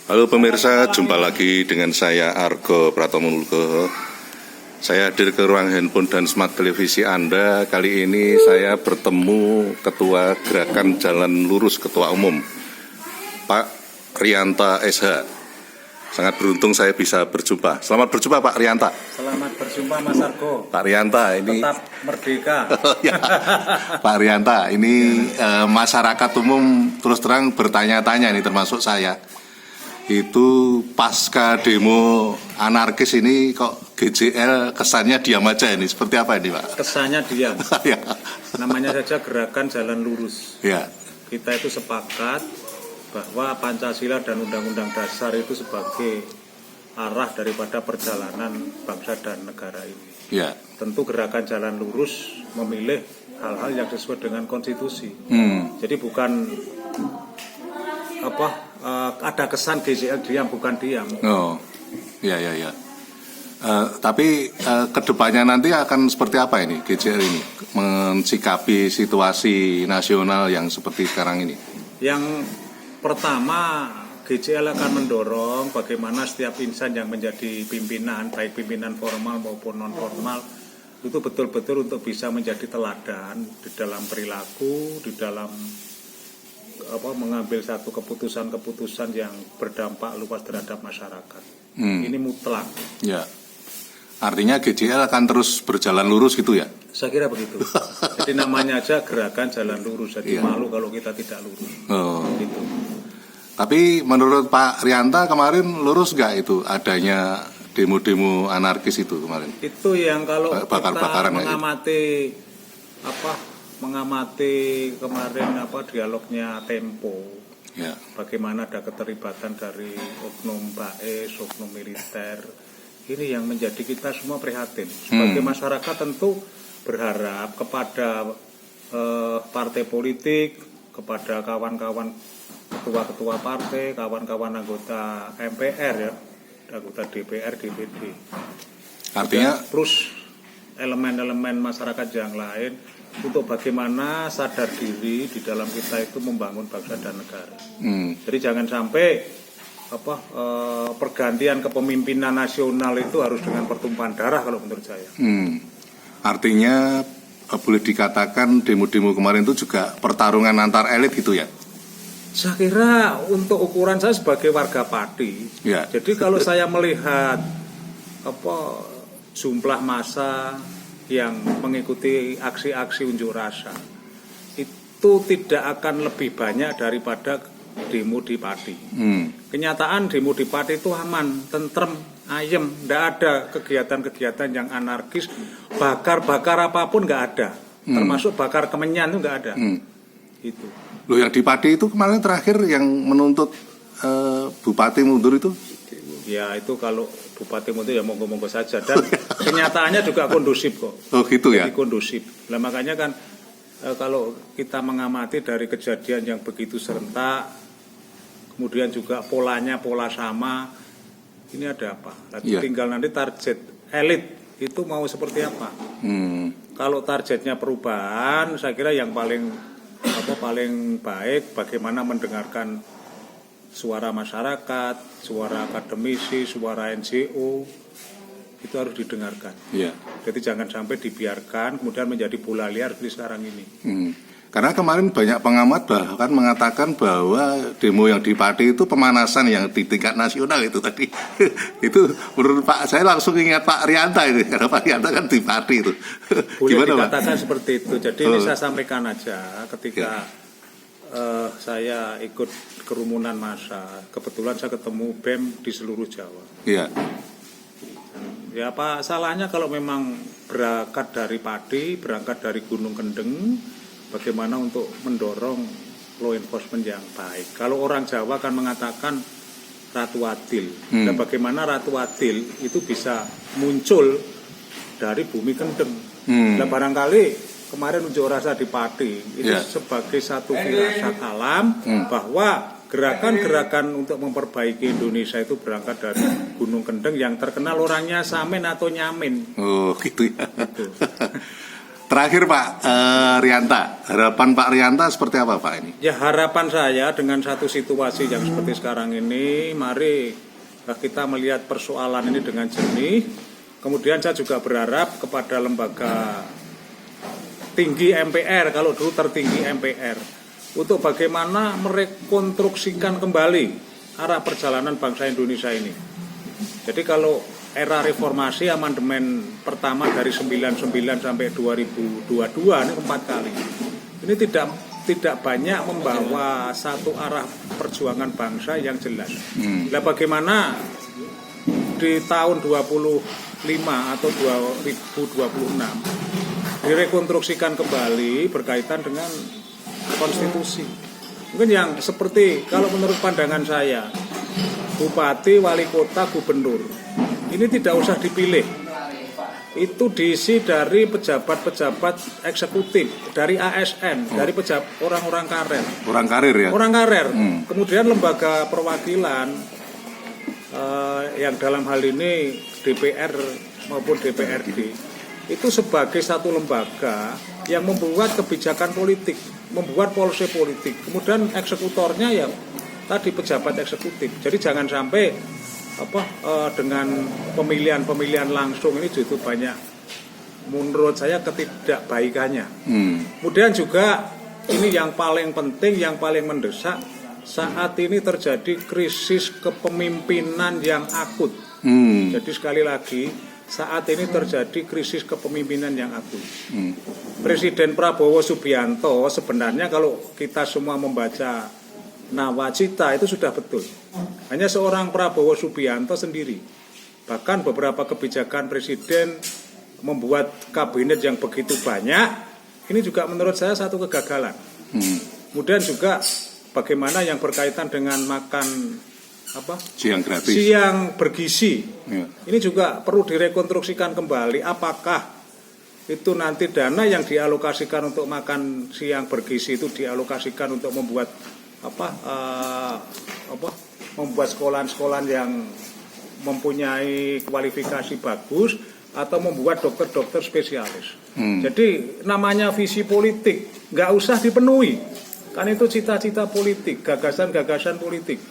Halo pemirsa, jumpa lagi dengan saya Argo Pratomo Nugroho. Saya hadir ke ruang handphone dan smart televisi Anda. Kali ini saya bertemu Ketua Gerakan Jalan Lurus, Ketua Umum, Pak Rianta SH. Sangat beruntung saya bisa berjumpa. Selamat berjumpa Pak Rianta. Selamat berjumpa Mas Argo. Pak Rianta ini tetap merdeka. Ya, Pak Rianta ini masyarakat umum terus terang bertanya-tanya nih, termasuk saya. Itu pasca demo anarkis ini kok GJL kesannya diam aja ini. Seperti apa ini Pak? Kesannya diam. Ya. Namanya saja Gerakan Jalan Lurus. Ya. Kita itu sepakat bahwa Pancasila dan Undang-Undang Dasar itu sebagai arah daripada perjalanan bangsa dan negara ini. Ya. Tentu Gerakan Jalan Lurus memilih hal-hal yang sesuai dengan konstitusi. Jadi bukan ada kesan GJL diam, bukan diam. Oh, ya. Tapi kedepannya nanti akan seperti apa ini GJL ini mensikapi situasi nasional yang seperti sekarang ini? Yang pertama, GJL akan mendorong bagaimana setiap insan yang menjadi pimpinan, baik pimpinan formal maupun non-formal, itu betul-betul untuk bisa menjadi teladan di dalam perilaku, di dalam mengambil satu keputusan-keputusan yang berdampak luas terhadap masyarakat. Ini mutlak. Ya. Artinya GJL akan terus berjalan lurus gitu ya? Saya kira begitu. Jadi namanya aja Gerakan Jalan Lurus. Jadi malu kalau kita tidak lurus. Oh. Gitu. Tapi menurut Pak Rianta kemarin lurus nggak itu adanya demo-demo anarkis itu kemarin? Itu yang kalau bakar-bakaran kita mengamati kemarin dialognya Tempo. Ya. Bagaimana ada keterlibatan dari oknum BAES, oknum militer. Ini yang menjadi kita semua prihatin. Sebagai masyarakat tentu berharap kepada partai politik, kepada kawan-kawan ketua-ketua partai, kawan-kawan anggota MPR ya, anggota DPR, DPD. Artinya plus elemen-elemen masyarakat yang lain untuk bagaimana sadar diri di dalam kita itu membangun bangsa dan negara. Jadi jangan sampai pergantian kepemimpinan nasional itu harus dengan pertumpahan darah kalau menurut saya. Artinya boleh dikatakan demo-demo kemarin itu juga pertarungan antar elit gitu ya? Saya kira untuk ukuran saya sebagai warga Pati, ya. Jadi kalau saya melihat jumlah massa yang mengikuti aksi-aksi unjuk rasa itu tidak akan lebih banyak daripada demo di Pati. Kenyataan demo di Pati itu aman, tentrem, ayem, tidak ada kegiatan-kegiatan yang anarkis, bakar-bakar apapun nggak ada, termasuk bakar kemenyan itu nggak ada. Itu. Loh, yang di Pati itu kemarin terakhir yang menuntut Bupati mundur itu? Ya itu kalau Bupati mundur ya monggo-monggo saja, dan kenyataannya juga kondusif kok. Oh gitu ya? Jadi kondusif. Nah makanya kan kalau kita mengamati dari kejadian yang begitu serentak, kemudian juga pola sama, ini ada apa? Tinggal nanti target elit itu mau seperti apa. Kalau targetnya perubahan, saya kira yang paling baik bagaimana mendengarkan suara masyarakat, suara akademisi, suara NGO, itu harus didengarkan. Yeah. Jadi jangan sampai dibiarkan kemudian menjadi bola liar seperti sekarang ini. Karena kemarin banyak pengamat bahkan mengatakan bahwa demo yang di Pati itu pemanasan yang di tingkat nasional itu tadi. Itu menurut Pak, saya langsung ingat Pak Rianta ini, karena Pak Rianta kan di Pati itu. Boleh gimana, dikatakan Pak? Seperti itu. Jadi ini saya sampaikan aja ketika saya ikut kerumunan massa. Kebetulan saya ketemu BEM di seluruh Jawa. Iya. Ya apa salahnya kalau memang berangkat dari Pati, berangkat dari Gunung Kendeng, bagaimana untuk mendorong law enforcement yang baik. Kalau orang Jawa kan mengatakan Ratu Adil. Dan bagaimana Ratu Adil itu bisa muncul dari bumi Kendeng. Dan barangkali kemarin unjuk rasa di Pati itu sebagai satu firasat alam bahwa gerakan-gerakan untuk memperbaiki Indonesia itu berangkat dari Gunung Kendeng yang terkenal orangnya Samin atau Nyamin. Oh gitu ya. Gitu. Terakhir Pak Rianta, harapan Pak Rianta seperti apa Pak ini? Ya, harapan saya dengan satu situasi yang seperti sekarang ini, mari kita melihat persoalan ini dengan jernih. Kemudian saya juga berharap kepada lembaga tinggi MPR, kalau dulu tertinggi MPR, untuk bagaimana merekonstruksikan kembali arah perjalanan bangsa Indonesia ini. Jadi kalau era reformasi amandemen pertama dari 99 sampai 2022 ini 4 kali. Ini tidak banyak membawa satu arah perjuangan bangsa yang jelas. Nah, bagaimana di tahun 25 atau 2026 direkonstruksikan kembali berkaitan dengan konstitusi. Mungkin yang seperti kalau menurut pandangan saya, bupati, wali kota, gubernur ini tidak usah dipilih. Itu diisi dari pejabat-pejabat eksekutif, dari ASN, dari orang-orang karir. Orang karir ya? Orang karir. Kemudian lembaga perwakilan yang dalam hal ini DPR maupun DPRD itu sebagai satu lembaga yang membuat kebijakan politik, membuat policy politik. Kemudian eksekutornya ya tadi pejabat eksekutif. Jadi jangan sampai dengan pemilihan langsung ini justru banyak menurut saya ketidakbaikannya. Kemudian juga ini yang paling penting, yang paling mendesak, saat ini terjadi krisis kepemimpinan yang akut. Jadi sekali lagi, saat ini terjadi krisis kepemimpinan yang akut. Presiden Prabowo Subianto sebenarnya kalau kita semua membaca nawacita itu sudah betul. Hanya seorang Prabowo Subianto sendiri. Bahkan beberapa kebijakan presiden membuat kabinet yang begitu banyak, ini juga menurut saya satu kegagalan. Kemudian juga bagaimana yang berkaitan dengan makan siang gratis, siang bergizi. Ya. Ini juga perlu direkonstruksikan kembali. Apakah itu nanti dana yang dialokasikan untuk makan siang bergizi itu dialokasikan untuk membuat membuat sekolah-sekolah yang mempunyai kualifikasi bagus atau membuat dokter-dokter spesialis. Jadi namanya visi politik nggak usah dipenuhi, kan itu cita-cita politik, gagasan-gagasan politik.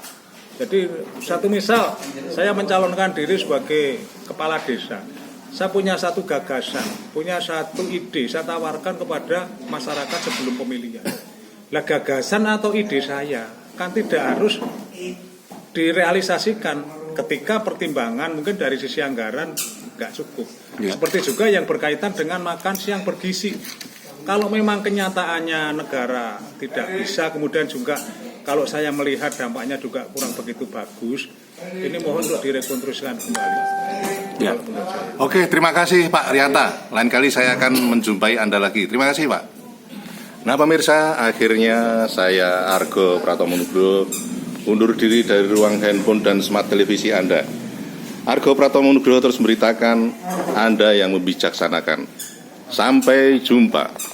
Jadi satu misal saya mencalonkan diri sebagai kepala desa, saya punya satu gagasan, punya satu ide, saya tawarkan kepada masyarakat sebelum pemilihan. Lah gagasan atau ide saya kan tidak harus direalisasikan ketika pertimbangan mungkin dari sisi anggaran nggak cukup. Ya. Seperti juga yang berkaitan dengan makan siang bergizi. Kalau memang kenyataannya negara tidak bisa, kemudian juga kalau saya melihat dampaknya juga kurang begitu bagus, ini mohon untuk direkonstruksikan kembali. Ya. Oke, terima kasih Pak Rianta. Lain kali saya akan menjumpai Anda lagi. Terima kasih Pak. Nah pemirsa, akhirnya saya Argo Pratomo Nugroho undur diri dari ruang handphone dan smart televisi Anda. Argo Pratomo Nugroho terus memberitakan, Anda yang membijaksanakan. Sampai jumpa.